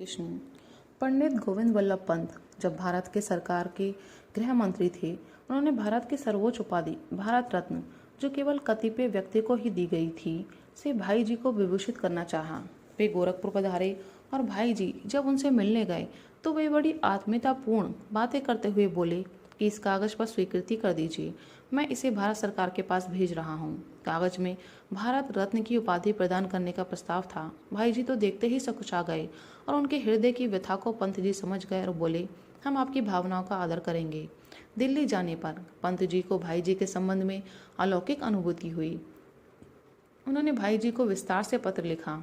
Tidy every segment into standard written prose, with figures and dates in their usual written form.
कृष्ण। पंडित गोविंद वल्लभ पंत जब भारत के सरकार के गृह मंत्री थे, उन्होंने भारत की सर्वोच्च उपाधि भारत रत्न, जो केवल कतिपय व्यक्ति को ही दी गई थी, से भाई जी को विभूषित करना चाहा। वे गोरखपुर पधारे और भाई जी जब उनसे मिलने गए तो वे बड़ी आत्मीयतापूर्ण बातें करते हुए बोले कि इस कागज पर स्वीकृति कर दीजिए, मैं इसे भारत सरकार के पास भेज रहा हूँ। कागज में भारत रत्न की उपाधि प्रदान करने का प्रस्ताव था। भाई जी तो देखते ही सकुचा गए और उनके हृदय की व्यथा को पंत जी समझ गए और बोले, हम आपकी भावनाओं का आदर करेंगे। दिल्ली जाने पर पंत जी को भाई जी के संबंध में अलौकिक अनुभूति हुई। उन्होंने भाई जी को विस्तार से पत्र लिखा,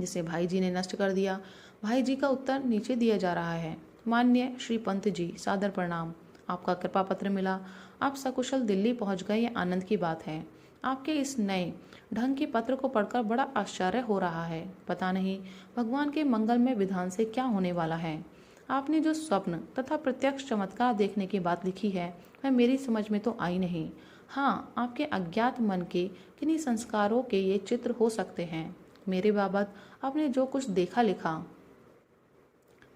जिसे भाई जी ने नष्ट कर दिया। भाई जी का उत्तर नीचे दिया जा रहा है। माननीय श्री पंत जी, सादर प्रणाम। आपका कृपा पत्र मिला, आप सकुशल दिल्ली पहुंच गए, ये आनंद की बात है। आपके इस नए ढंग के पत्र को पढ़कर बड़ा आश्चर्य हो रहा है। पता नहीं भगवान के मंगलमय विधान से क्या होने वाला है। आपने जो स्वप्न तथा प्रत्यक्ष चमत्कार देखने की बात लिखी है, वह मेरी समझ में तो आई नहीं। हाँ, आपके अज्ञात मन के किन्हीं संस्कारों के ये चित्र हो सकते हैं। मेरे बाबत आपने जो कुछ देखा लिखा,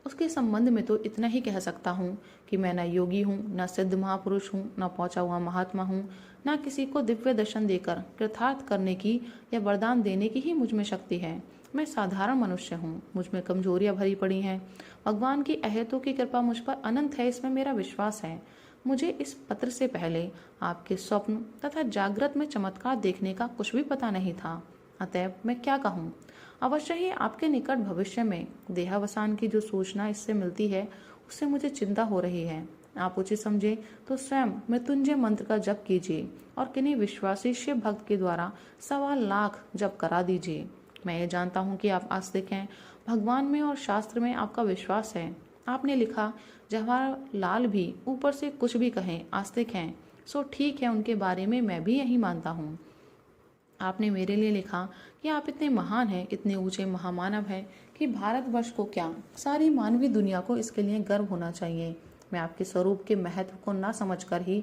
उसके संबंध में तो इतना ही कह सकता हूँ कि मैं न योगी हूँ, न सिद्ध महापुरुष हूँ, न पहुँचा हुआ महात्मा हूँ, न किसी को दिव्य दर्शन देकर कृतार्थ करने की या वरदान देने की ही मुझ में शक्ति है। मैं साधारण मनुष्य हूँ, मुझ में कमजोरियाँ भरी पड़ी हैं। भगवान की अहेतु की कृपा मुझ पर अनंत है, इसमें मेरा विश्वास है। मुझे इस पत्र से पहले आपके स्वप्न तथा जागृत में चमत्कार देखने का कुछ भी पता नहीं था। अतएव मैं क्या कहूँ। अवश्य ही आपके निकट भविष्य में देहावसान की जो सूचना इससे मिलती है, उससे मुझे चिंता हो रही है। आप उचित समझे तो स्वयं मृत्युंजय मंत्र का जप कीजिए और किन्हीं विश्वासी शिव भक्त के द्वारा 1.25 लाख जप करा दीजिए। मैं ये जानता हूँ कि आप आस्तिक हैं, भगवान में और शास्त्र में आपका विश्वास है। आपने लिखा, जवाहरलाल भी ऊपर से कुछ भी कहें आस्तिक हैं, सो ठीक है, उनके बारे में मैं भी यही मानता हूँ। आपने मेरे लिए लिखा कि आप इतने महान हैं, इतने ऊंचे महामानव हैं कि भारतवर्ष को क्या, सारी मानवीय दुनिया को इसके लिए गर्व होना चाहिए। मैं आपके स्वरूप के महत्व को ना समझकर ही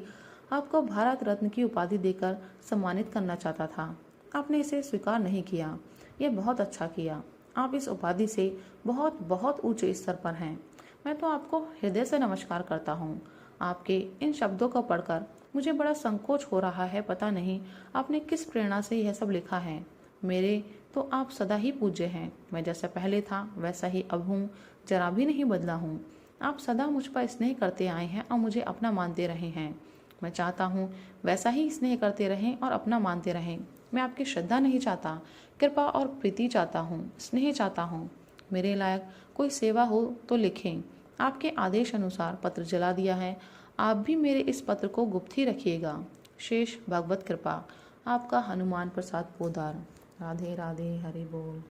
आपको भारत रत्न की उपाधि देकर सम्मानित करना चाहता था। आपने इसे स्वीकार नहीं किया, यह बहुत अच्छा किया। आप इस उपाधि से बहुत बहुत ऊंचे स्तर पर हैं। मैं तो आपको हृदय से नमस्कार करता हूँ। आपके इन शब्दों को पढ़कर मुझे बड़ा संकोच हो रहा है। पता नहीं आपने किस प्रेरणा से यह सब लिखा है। मेरे तो आप सदा ही पूज्य हैं। मैं जैसा पहले था वैसा ही अब हूँ, जरा भी नहीं बदला हूँ। आप सदा मुझ पर स्नेह करते आए हैं और मुझे अपना मानते रहे हैं। मैं चाहता हूँ वैसा ही स्नेह करते रहें और अपना मानते रहें। मैं आपकी श्रद्धा नहीं चाहता, कृपा और प्रीति चाहता हूँ, स्नेह चाहता हूँ। मेरे लायक कोई सेवा हो तो लिखें। आपके आदेश अनुसार पत्र जला दिया है। आप भी मेरे इस पत्र को गुप्त ही रखिएगा। शेष भगवत कृपा। आपका हनुमान प्रसाद पोदार। राधे राधे, हरि बोल।